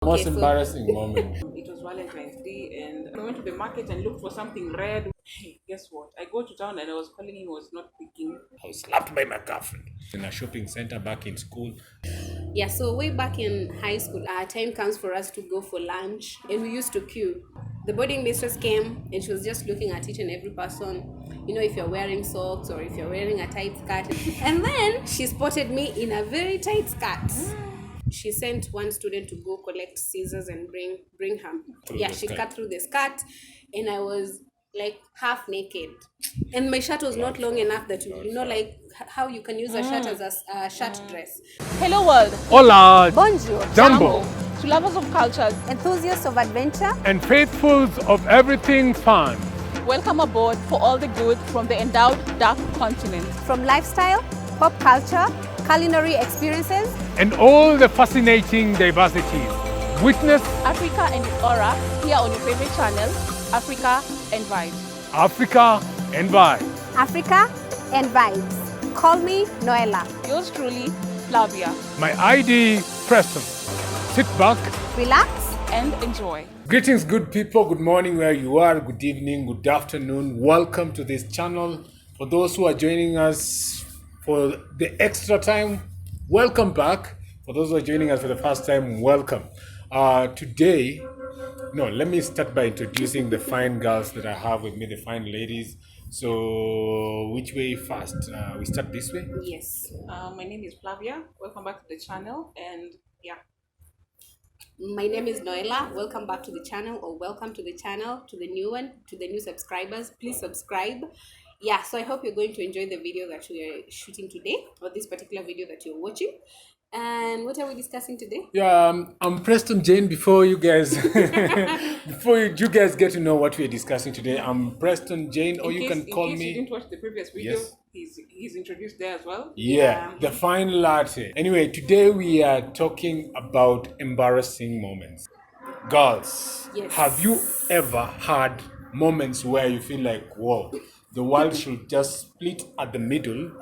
Most embarrassing moment. It was Valentine's Day, and I went to the market and looked for something red. Hey, guess what? I go to town and I was calling him, he was not picking. I was slapped by my girlfriend in a shopping center back in school. Yeah, so way back in high school, our time comes for us to go for lunch, and we used to queue. The boarding mistress came, and she was just looking at each and every person, if you're wearing socks or if you're wearing a tight skirt. And then she spotted me in a very tight skirt. She sent one student to go collect scissors and bring her. She cut through the skirt, and I was like half naked, and my shirt was not long enough that like how you can use a shirt as a shirt dress. Hello world. Hola, Bonjour, Jumbo, To lovers of culture, enthusiasts of adventure, and faithfuls of everything fun. welcome aboard for all the good from the endowed dark continent. from lifestyle, pop culture, culinary experiences, And all the fascinating diversities. Witness Africa and its aura here on your favorite channel, Africa and Vibes. Africa and Vibe. Africa, and vibes. Call me Noella. Yours truly, Flavia, My ID, Preston. Sit back. Relax. and enjoy. Greetings, good people. Good morning, where you are. Good evening, good afternoon. Welcome to this channel. For those who are joining us for the extra time, welcome back. For those who are joining us for the first time, welcome. Let me start by introducing the fine girls that I have with me, the fine ladies. So, which way first? We start this way? Yes. My name is Flavia. Welcome back to the channel, and yeah. My name is Noella. Welcome back to the channel, or welcome to the channel, to the new one, to the new subscribers. Please subscribe. Yeah, so I hope you're going to enjoy the video that we are shooting today, or this particular video that you're watching. And what are we discussing today? Yeah, I'm Preston Jane. Before you guys, you guys get to know what we're discussing today, I'm Preston Jane, or you can call In case you me. didn't watch the previous video, Yes. he's introduced there as well. Yeah, the fine latte. Anyway, today we are talking about embarrassing moments. Girls, Yes. have you ever had moments where you feel like, whoa, the world should just split at the middle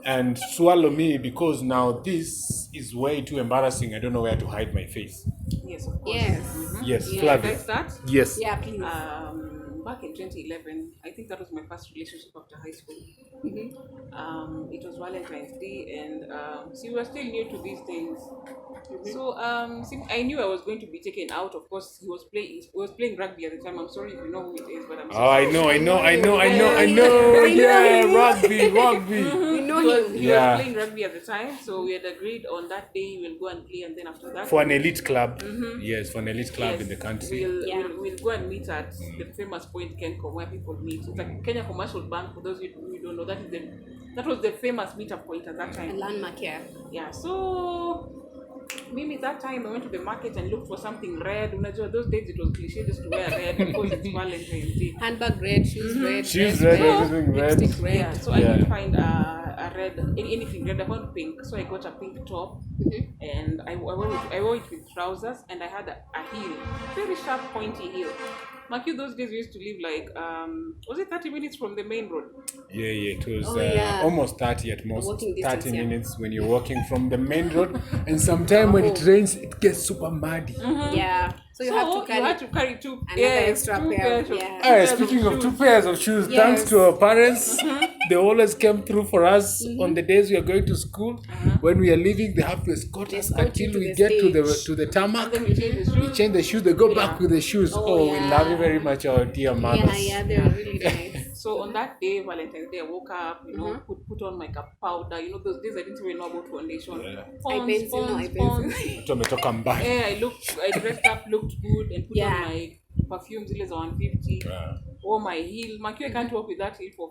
and swallow me because now this is way too embarrassing. I don't know where to hide my face. Yes, of course. Yes. Yes, Yeah, Flavia. Can I start? Yes. Yeah, please. Back in 2011, I think that was my first relationship after high school. It was Valentine's Day, and we were still new to these things. So I knew I was going to be taken out. Of course, he was playing rugby at the time. I'm sorry if you know who it is, but I'm Oh, sorry. I know. Yeah, rugby. We know him. He Yeah. was playing rugby at the time, so we had agreed on that day we'll go and play, and then after that For an elite club. Yes, for an elite club yes, in the country. we'll go and meet at the famous point Kencom where people meet. It's like Kenya Commercial Bank. For those who don't know, that was the famous meetup point at that A time. landmark here. Yeah, so maybe that time I went to the market and looked for something red. Unajua, those days it was cliche just to wear red because it's Valentine's Day. Handbag red, shoes red, Shoes dress red, everything red. lipstick red. Yeah, so I Yeah. didn't find a red, anything red. I found pink, so I got a pink top, and I wore it with trousers, and I had a heel, very sharp, pointy heel. Maki, those days we used to live like was it 30 minutes from the main road? Yeah, it was Oh, yeah. almost 30 at most. Walking distance, 30 yeah. minutes when you're walking from the main road. And sometimes when it rains, it gets super muddy. Yeah. So you have to carry two another extra two pair. pairs of- Yeah. two pairs of Speaking of shoes. two pairs of shoes, Yes. thanks to our parents, they always came through for us on the days we are going to school. When we are leaving, they have to escort us escort you until to we the get stage. to the And tarmac. then we change the We shoes. change the shoes, they go back with the shoes. Oh, We yeah. love you very much, our dear mothers. Yeah, they were really nice. So on that day, Valentine's Day, I woke up, put on makeup powder. Those days I didn't even know about foundation. Yeah. Eye pencil. Tumetoka mbali. I dressed up, looked good, and put Yeah. on my perfume zile za 150. Yeah. Wore my heel. Maki, I can't walk with that heel for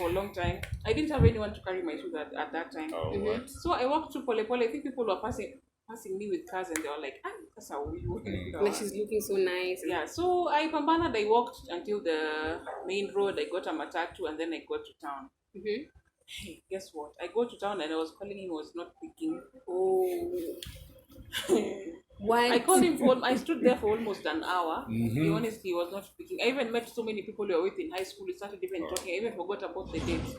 a long time. I didn't have anyone to carry my shoes at that time. Oh, what? So I walked through Pole Pole. I think people were passing me with cars, and they were like, that's how you. Like she's looking so nice. Yeah, so I pambanad, I walked until the main road. I got a matatu, and then I got to town. Hey, guess what? I go to town and I was calling him, he was not picking. Oh. I What? called him I stood there for almost an hour. He honestly was not speaking. I even met so many people we were with in high school. We started even talking. I even forgot about the dates.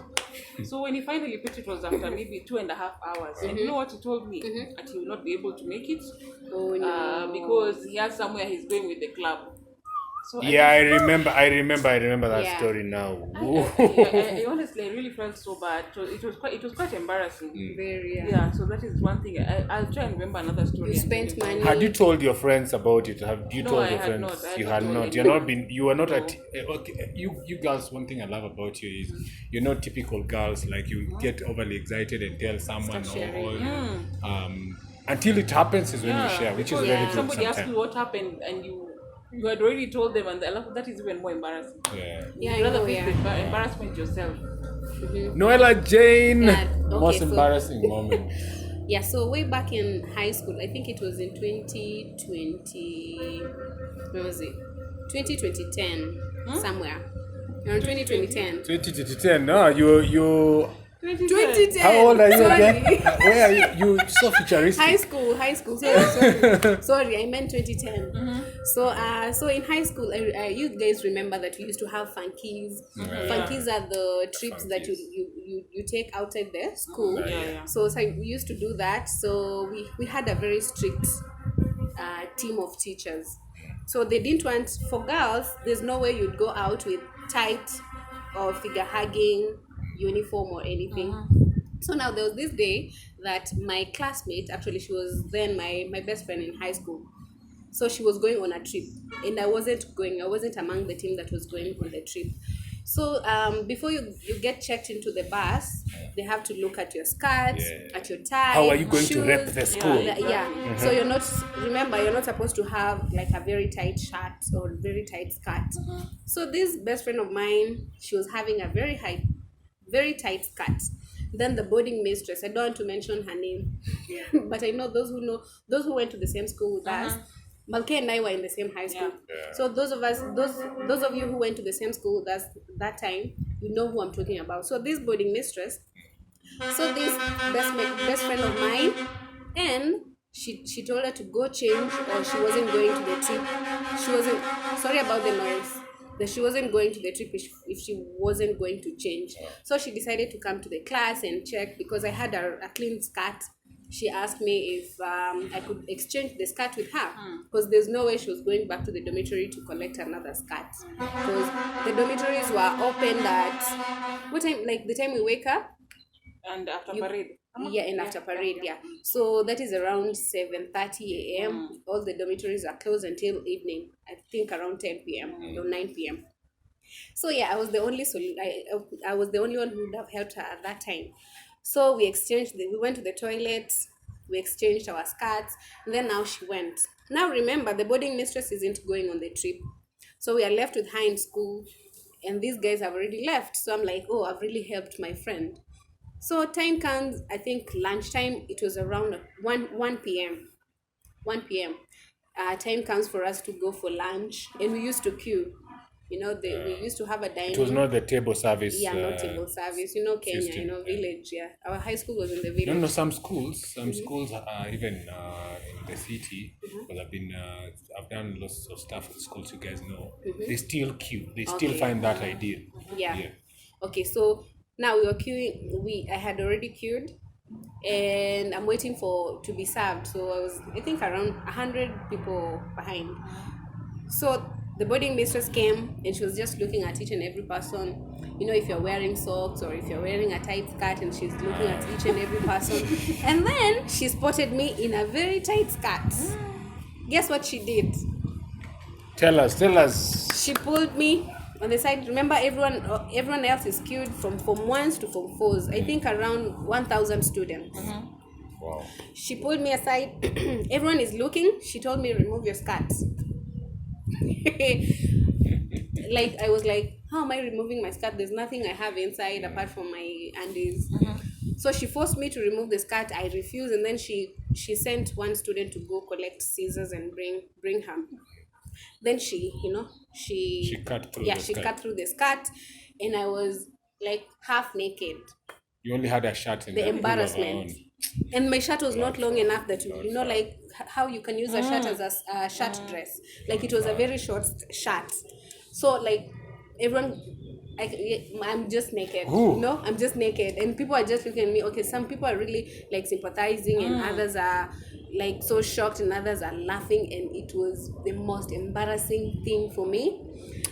So when he finally picked, it was after maybe 2.5 hours. And you know what he told me? That he will not be able to make it Oh no. because he has somewhere he's going with the club. So Yeah, I I just, remember that Yeah. story now. I honestly, I really felt so bad. So it was quite embarrassing. Very. Yeah, so that is one thing. I'll try and remember another story. You and tell spent you about money. it. Had you told your friends about it? Have you No, told I your had friends? not. I had You not had told not. You're not anyone. been. You were not No. at. Okay, you girls. One thing I love about you is you're not typical girls. Like you get overly excited and tell someone Start sharing. until it happens is when you Yeah, share, which is because very Yeah. good somebody asked you sometimes. what happened and you had already told them, and that is even more embarrassing. Yeah. Yeah, You'd I rather know. face Yeah. the embarrassment yourself. Noella Jane, Yeah, okay, most so- embarrassing moment. Yeah, so way back in high school, I think it was in 2020, when was it? 2010, somewhere. Around 2010. 2010. No, you. 2010. How old are you Sorry. again? Where are you? You so futuristic. High school. Sorry, I meant 2010. So in high school, you guys remember that we used to have funkies. Funkies are the trips that you take outside the school. Yeah. So we used to do that. So we had a very strict team of teachers. So they didn't want, for girls, there's no way you'd go out with tight or figure hugging uniform or anything. So now there was this day that my classmate, actually she was then my best friend in high school. So she was going on a trip and I wasn't among the team that was going on the trip. So before you get checked into the bus, they have to look at your skirt, at your tie. How are you going to shoes. rep the school? Yeah. So you're not supposed to have like a very tight shirt or very tight skirt. So this best friend of mine, she was having a very tight skirt. Then the boarding mistress, I don't want to mention her name, but I know those who went to the same school with us. Malke and I were in the same high school. So those of you who went to the same school with us that time, you know who I'm talking about. So this boarding mistress, so this best friend of mine, and she told her to go change or she wasn't going to the trip. She wasn't, sorry about the noise, that she wasn't going to the trip if she wasn't going to change. So she decided to come to the class and check because I had a clean skirt. She asked me if I could exchange the skirt with her because there's no way she was going back to the dormitory to collect another skirt because the dormitories were open at what time, like the time we wake up. And after parade. Yeah, and after parade, yeah. So that is around 7:30 a.m. All the dormitories are closed until evening. I think around 10 p.m. or 9 p.m. So yeah, I was the only I was the only one who would have helped her at that time. So we went to the toilet, we exchanged our skirts, and then now she went. Now remember, the boarding mistress isn't going on the trip. So we are left with her in school, and these guys have already left. So I'm like, oh, I've really helped my friend. So time comes, I think lunchtime, it was around 1 p.m. 1 p.m. Time comes for us to go for lunch, and we used to queue. We used to have a dining. It was not the table service. Yeah, not table service. Kenya, system, village. Yeah, our high school was in the village. No, some schools are even in the city. Because I've done lots of stuff at schools. You guys know, they still queue. They still Okay. find that ideal. Yeah. Okay, so now we were queuing. I had already queued, and I'm waiting to be served. So I think around 100 people behind. So the boarding mistress came and she was just looking at each and every person. If you're wearing socks or if you're wearing a tight skirt, and she's looking at each and every person. And then she spotted me in a very tight skirt. Guess what she did? Tell us. She pulled me on the side. Remember, everyone else is queued from Form 1s to Form 4s. I think around 1,000 students. Wow. She pulled me aside. Everyone is looking. She told me, remove your skirt. Like, I was like, how am I removing my skirt? There's nothing I have inside apart from my undies. So she forced me to remove the skirt. I refused, and then she sent one student to go collect scissors and bring her. Then she cut through yeah, the she skirt. cut through the skirt, and I was like half naked. You only had a shirt and The a pullover embarrassment. on. And my shirt was not long enough that you know, like how you can use a shirt as a shirt dress. Like it was a very short shirt. So like everyone, I'm just naked. Ooh. You know, I'm just naked, and people are just looking at me. Okay, some people are really like sympathizing, and others are like so shocked, and others are laughing, and it was the most embarrassing thing for me.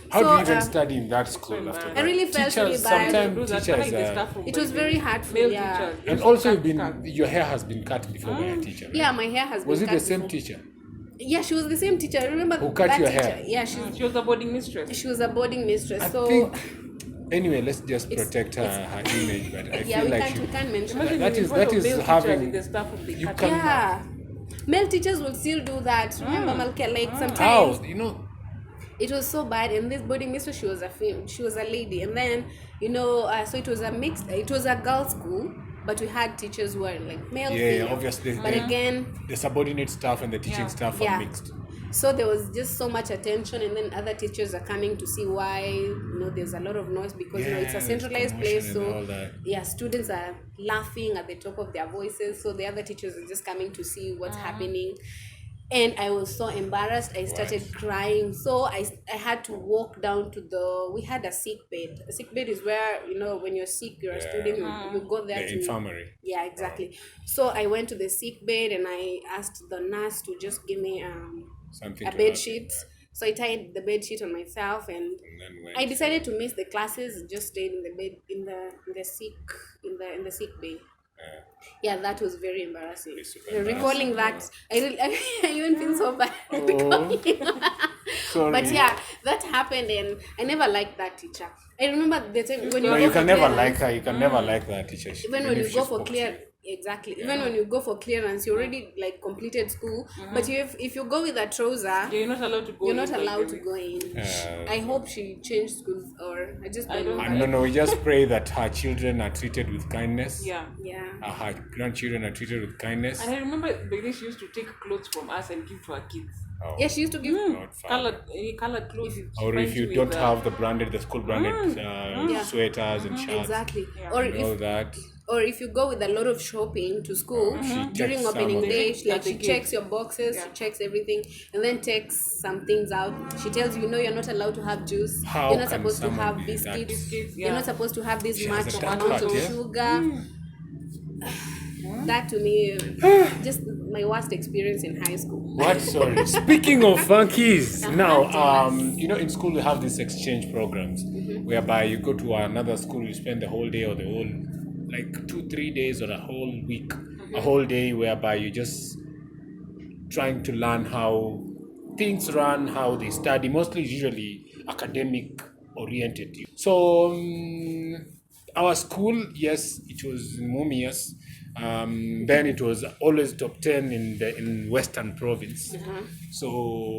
How So, do you even study in that school after that? I really felt really Teachers, bad. sometimes Those teachers, the staff room It were was very hurtful, male yeah. teachers. They and used to also cut. your hair has been cut before by a teacher. Right? Yeah, my hair has Was been it cut the same before. teacher? Yeah, she was the same teacher. I remember Who cut that your teacher. hair? Yeah, She was a boarding mistress. she was a boarding mistress. I So think. Anyway, let's just protect her image. But I yeah, feel like we can't mention Imagine that in is- front that of is male teachers having- in the staff room, they you cut can- her. yeah, male teachers will still do that. Remember, Malkia, like sometimes how you know. it was so bad. And this boarding mistress, she was a lady, and then so it was a mixed. It was a girls' school, but we had teachers who were like male. Yeah, female. obviously. But again, The subordinate staff and the teaching staff are yeah. mixed. So there was just so much attention, and then other teachers are coming to see why there's a lot of noise because it's a there's centralized commotion place. and all So that. yeah, students are laughing at the top of their voices. So the other teachers are just coming to see what's happening. And I was so embarrassed. I started crying. So I had to walk down to we had a sick bed. A sick bed is where, when you're sick, you're a student, you go there The to... infirmary. Yeah, exactly. So I went to the sick bed and I asked the nurse to just give me Something a to bed happen. sheet. So I tied the bed sheet on myself, and then went I decided to miss the classes and just stayed in the bed in the sick bay. Yeah, that was very embarrassing. It's super Recalling that, I even feel so bad. Sorry. But yeah, that happened, and I never liked that teacher. I remember the time when No, go you for can never clearance- like her. You can never like that teacher. even when you go for exactly. Even when you go for clearance, you already like completed school. But if you go with a trouser, You're not allowed to go. you're in not like allowed the- to go in. I hope she changed schools, or I just don't know. No, we just pray that her children are treated with kindness. Yeah. Yeah. Her grandchildren are treated with kindness. And I remember the day she used to take clothes from us and give to her kids. Oh, Yeah, she used to give. not fun. Any colored clothes. she Or if finds you with, don't have the school branded sweaters and shirts Exactly. Yeah. Or and all if that. you go with a lot of shopping to school during checks opening some of day, it. she They give. checks your boxes, she checks everything, and then takes some things out. She tells you, no, you're not allowed to have juice. How You're not can supposed to someone have be that- biscuits. Yeah. You're not supposed to have this She much has a dark amount heart, of yeah? sugar. That to me, just my worst experience in high school. What? Sorry. Speaking of funkies, now, funkies. in school we have these exchange programs whereby you go to another school, you spend the whole day or the whole, like 2-3 days or a whole week, a whole day, whereby you just trying to learn how things run, how they study, mostly usually academic oriented. So our school, yes, it was Mumias. Then it was always top 10 in Western Province. So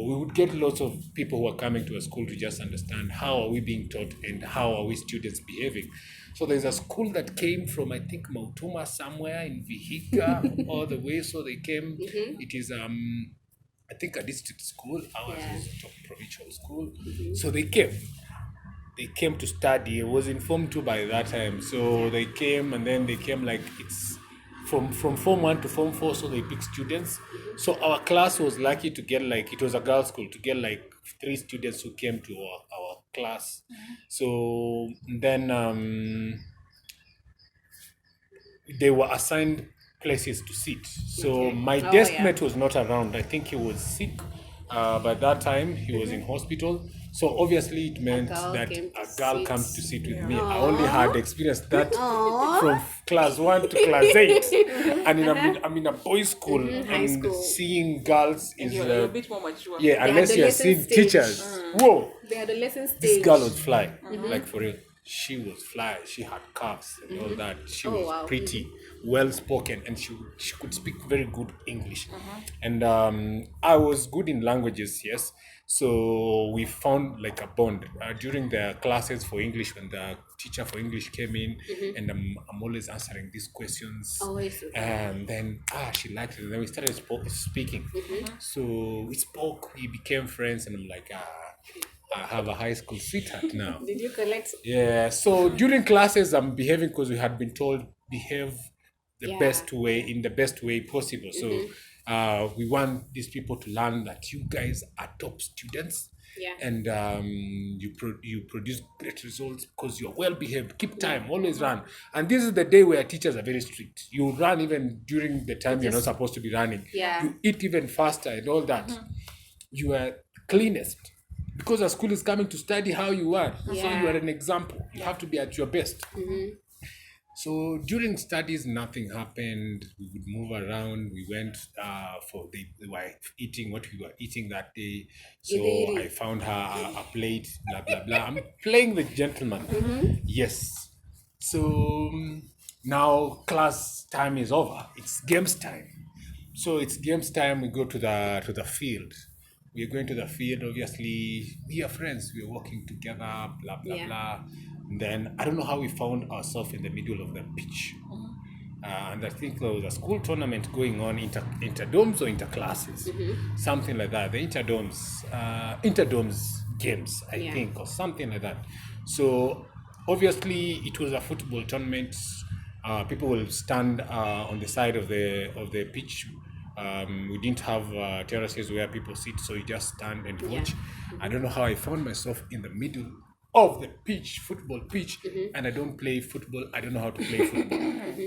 we would get lots of people who are coming to a school to just understand how are we being taught and how are we students behaving. So there's a school that came from, I think, Mautuma somewhere in Vihiga all the way. So they came. It is I think a district school. Ours is a top provincial school. So they came to study. I was informed too by that time. So they came, and then they came like it's from Form 1 to Form 4, so they pick students. So our class was lucky to get it was a girls' school, to get 3 students who came to our class. So then they were assigned places to sit. So my desk mate was not around. I think he was sick. By that time, he was in hospital. So obviously it meant girl that came to a girl sit. comes to sit with me. I only had experienced that from class 1 to class 8. And I'm in a boys' school, and school. seeing girls And is you're a bit more mature. yeah, unless you're seeing adolescent stage. teachers. Whoa, The adolescent stage. this girl was fly, like for real. She was fly. She had curves and all that. She was wow. pretty, well spoken, and she could speak very good English. And I was good in languages, yes. So we found like a bond during the classes for English when the teacher for English came in, and I'm always answering these questions. Always. And then she liked it. And then we started speaking. So we spoke. We became friends, and I'm like, I have a high school sweetheart now. Did you collect? Yeah. So during classes, I'm behaving because we had been told behave the Yeah. best way, in the best way possible. So we want these people to learn that you guys are top students. Yeah. And you produce great results because you're well behaved. Keep time, always run. And this is the day where teachers are very strict. You run even during the time you're not supposed to be running. Yeah. You eat even faster and all that. You are cleanest because a school is coming to study how you are. So Yeah. you are an example. You have to be at your best. So during studies, nothing happened. We would move around. We went they were eating what we were eating that day. So I found her a plate, blah, blah, blah. I'm playing the gentleman. Yes. So now class time is over. It's games time. So it's games time. We go to the field. We're going to the field. Obviously, we are friends. We're walking together. Blah blah Yeah. blah. And then I don't know how we found ourselves in the middle of the pitch. And I think there was a school tournament going on, interdomes or interclasses, something like that. The interdomes games, I think, or something like that. So obviously, it was a football tournament. People will stand on the side of the pitch. We didn't have terraces where people sit, so you just stand and watch. I don't know how I found myself in the middle of the pitch, football pitch, and I don't play football. I don't know how to play football.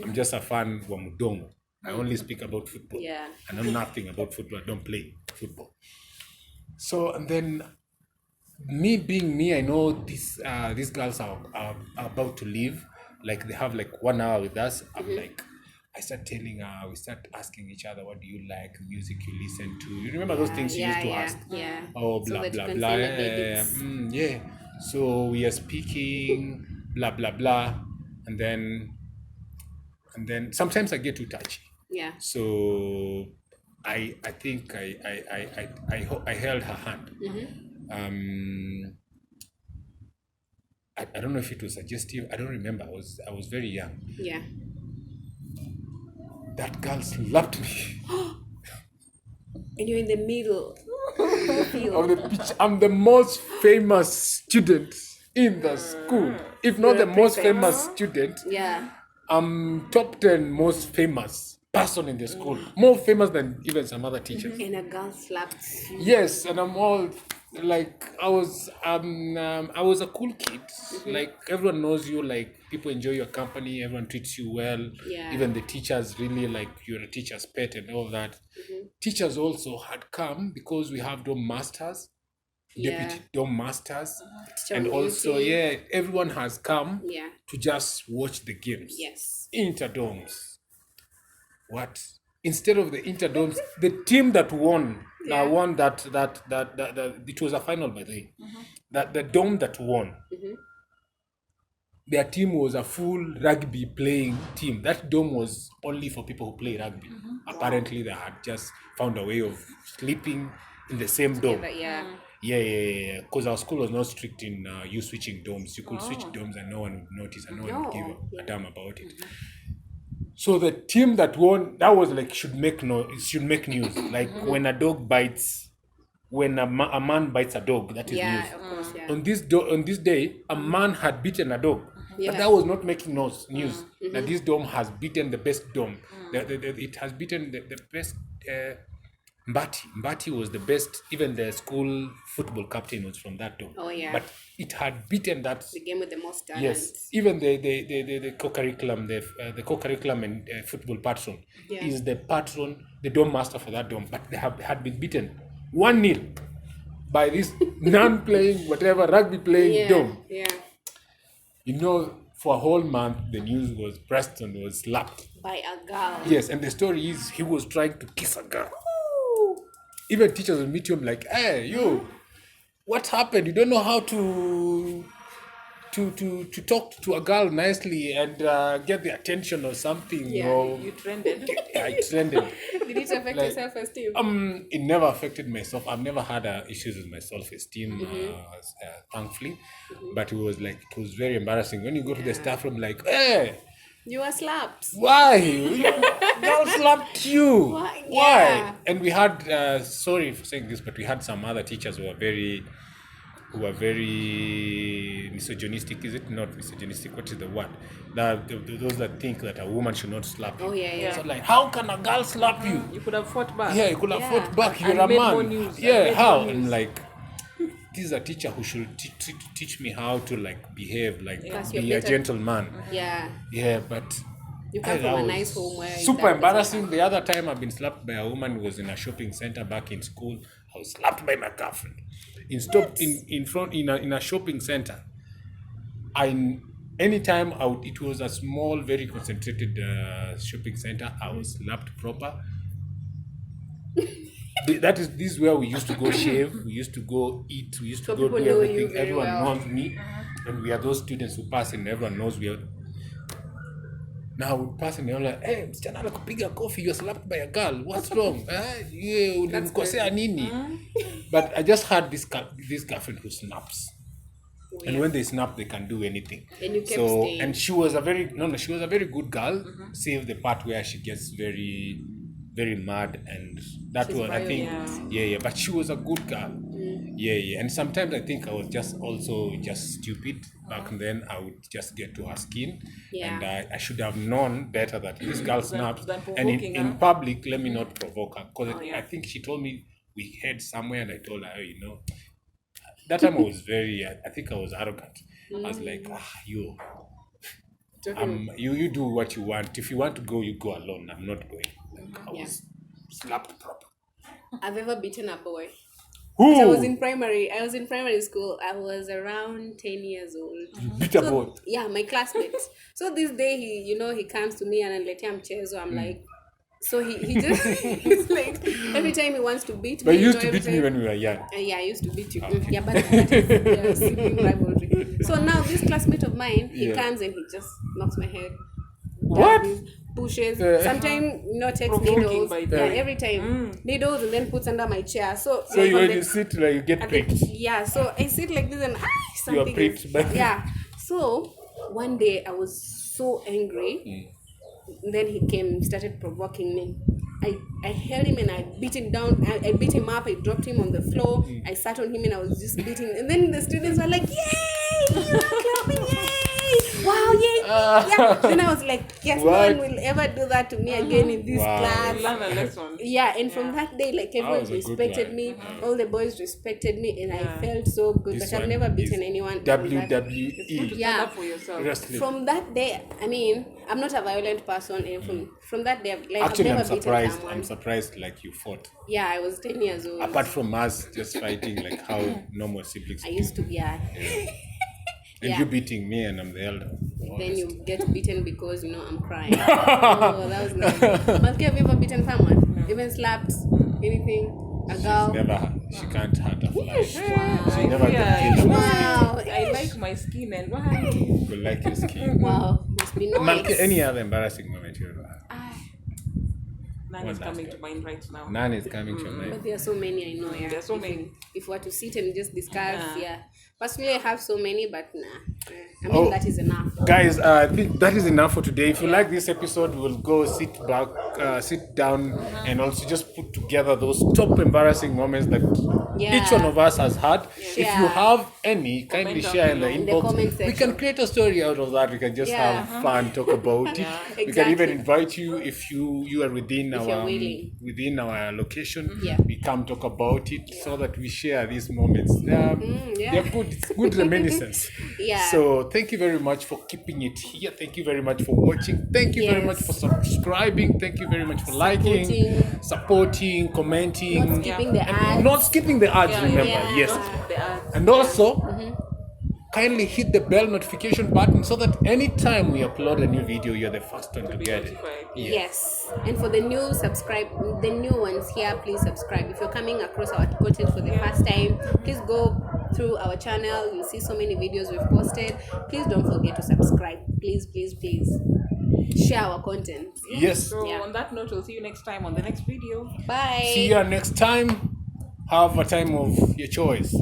I'm just a fan of Mudongo. I only speak about football. Yeah. I know nothing about football. I don't play football. So, and then me being me, I know these girls are about to leave. Like they have like 1 hour with us. I'm like, I start telling her, we start asking each other, what do you like, music you listen to? You remember those things you used to ask? Yeah. Oh, So blah, that you blah, can blah. find the basics. Yeah. So we are speaking, blah, blah, blah. And then sometimes I get too touchy. Yeah. So I think I held her hand. I don't know if it was suggestive. I don't remember. I was very young. Yeah. That girl slapped me And you're in the middle. on the pitch. I'm the most famous student in the school. If not the most famous student, Yeah. I'm top 10 most famous person in the school. More famous than even some other teachers. And a girl slapped you. Yes, and I'm all like I was a cool kid. Like everyone knows you, like people enjoy your company, everyone treats you well. Yeah. Even the teachers really like you're a teacher's pet and all that. Teachers also had come because we have dorm masters, deputy dorm masters, and also everyone has come Yeah. to just watch the games. Yes. Interdomes. What? Instead of the interdomes, the team that won, won that it was a final by the way. That the dome that won, their team was a full rugby playing team. That dome was only for people who play rugby. Apparently, they had just found a way of sleeping in the same dome. But yeah. Yeah. Because our school was not strict in you switching domes. You could switch domes and no one would notice and no one would give a damn about it. So the team that won, that was like should make news. Like when a dog bites, when a man bites a dog, that is Yeah, news. of course, yeah. On this day, a man had beaten a dog, Yeah. but that was not making news. That this dome has beaten the best dome. It has beaten the best. Mbati was the best. Even the school football captain was from that dome. Oh, yeah. But it had beaten that. The game with the most talent. Yes, even the co-curriculum, the co-curriculum and football patron is the patron, the dome master for that dome. But they had been beaten 1-0 by this non-playing, whatever rugby playing dome. Yeah. You know, for a whole month, the news was Preston was slapped. By a girl. Yes, and the story is he was trying to kiss a girl. Even teachers will meet him like, hey, you, what happened? You don't know how to talk to a girl nicely and get the attention or something. Yeah, or, You trended. yeah, it trended. Did it affect your self-esteem? It never affected myself. I've never had issues with my self-esteem, thankfully. But it was very embarrassing when you go to the staff room like, hey, You were slapped. why? Girl slapped you. Why? Why? Yeah. And we had, sorry for saying this, but we had some other teachers who were very who are very misogynistic. Is it not misogynistic? What is the word? Those that think that a woman should not slap you. Oh, yeah. So like, how can a girl slap you? You could have fought back. Yeah, you could have fought back. You're And a made more man. news. Yeah, Made how? more And news. like, this is a teacher who should teach me how to like behave, like Because you're be a better. gentleman. Yeah. Yeah, but You come that from a was nice home where super that embarrassing. The other time I've been slapped by a woman who was in a shopping center back in school. I was slapped by my girlfriend in a shopping center. Anytime it was a small, very concentrated shopping center, I was slapped proper. This is where we used to go shave, we used to go eat, we used to So go people do know you everything. very Everyone well. knows me, and we are those students who pass and everyone knows we are. Now we pass and they're like, hey, msichana anakupiga coffee, you're slapped by a girl. What's wrong? Yeah, ulimkosea nini? But I just had this girlfriend who snaps. And when they snap, they can do anything. And you kept staying. And she was a very good girl, save the part where she gets very, very mad, and that She's one I think, violent. yeah. But she was a good girl, yeah. And sometimes I think I was just stupid back then. I would just get to her skin, Yeah. and I should have known better that this girl snaps, than and provoking in her. public, let me not provoke her, because yeah. I think she told me we head somewhere, and I told her, that time I was I think I was arrogant. I was like, you do what you want. If you want to go, you go alone. I'm not going. Like, I was slapped proper. I've ever beaten a boy. Who? I was in primary school. I was around 10 years old. Beat a boy. Yeah, my classmates. So this day he comes to me and ananiletea mchezo. I'm like, so he just he's like every time he wants to beat But me. you used to every beat me time- when we were young. Yeah, I used to beat you. Yeah, but that is sibling rivalry. So now this classmate of mine, he comes and he just knocks my head. What? Does this, pushes. Sometimes takes Provoking needles. by Yeah, the- every time needles, and then puts under my chair. So So like, you on when the- you sit like you get at the- pricked. yeah, so I sit like this and You are something pricked is, by- yeah. So one day I was so angry. Then he came, started provoking me. I held him and I beat him down. I beat him up. I dropped him on the floor. I sat on him and I was just beating. And then the students were like, "Yay! You are clapping! Yay! Wow! Yay! Yeah." Then I was like, "Yes, no What? one will ever do that to me again in this Wow. class." Learn a lesson. Yeah, and from that day, like everyone was a good respected one. me. All the boys respected me, and I felt so good. This but I've one never is beaten anyone. from that. WWE Yeah. Stand up for yourself. wrestling. From that day, I mean, I'm not a violent person, and from that day, like, Actually, I've I'm never beaten surprised. someone. I'm surprised like you fought. Yeah, I was 10 years old. Apart from us just fighting, like how normal siblings I do. used to be And yeah. you beating me, and I'm the elder. Then you get beaten because I'm crying. Oh, that was nice. Malkia, have you ever beaten someone? Even slapped? Anything? A girl? She can't hurt a fly. She I never fear can kill a Wow. I like my skin and why? You like your skin. Wow. Must be nice. Malkia, any other embarrassing moment you ever had? None is coming to mind right now. None is coming to mind. But there are so many, I know. Yeah. There are so many. If we were to sit and just discuss, Yeah. Personally, I have so many, but nah. I mean, that is enough. Guys, I think that is enough for today. If you like this episode, we'll go sit down, and also just put together those top embarrassing moments that each one of us has had. If you Share. have any, kindly Comment share in the down in the inbox. comment We section. can create a story out of that. We can just Yeah. have fun, talk about it. We can Exactly. even invite you if you are within If you're our willing. within our location. Yeah. We come talk about it so that we share these moments. yeah. They're good. It's good reminiscence. Yeah. So thank you very much for keeping it here. Thank you very much for watching. Thank you very Yes. much for subscribing. Thank you very much for liking, supporting, commenting, Not skipping the ads. not skipping the ads. Yeah, remember, yeah. yes, The ads. and also. Kindly hit the bell notification button so that anytime we upload a new video, you're the first one to get it. notified. Yes. And for the new ones here, please subscribe. If you're coming across our content for the first time, please go through our channel. You'll see so many videos we've posted. Please don't forget to subscribe. Please, please, please. Share our content. Yes. So Yeah. on that note, we'll see you next time on the next video. Bye. See you next time. Have a time of your choice.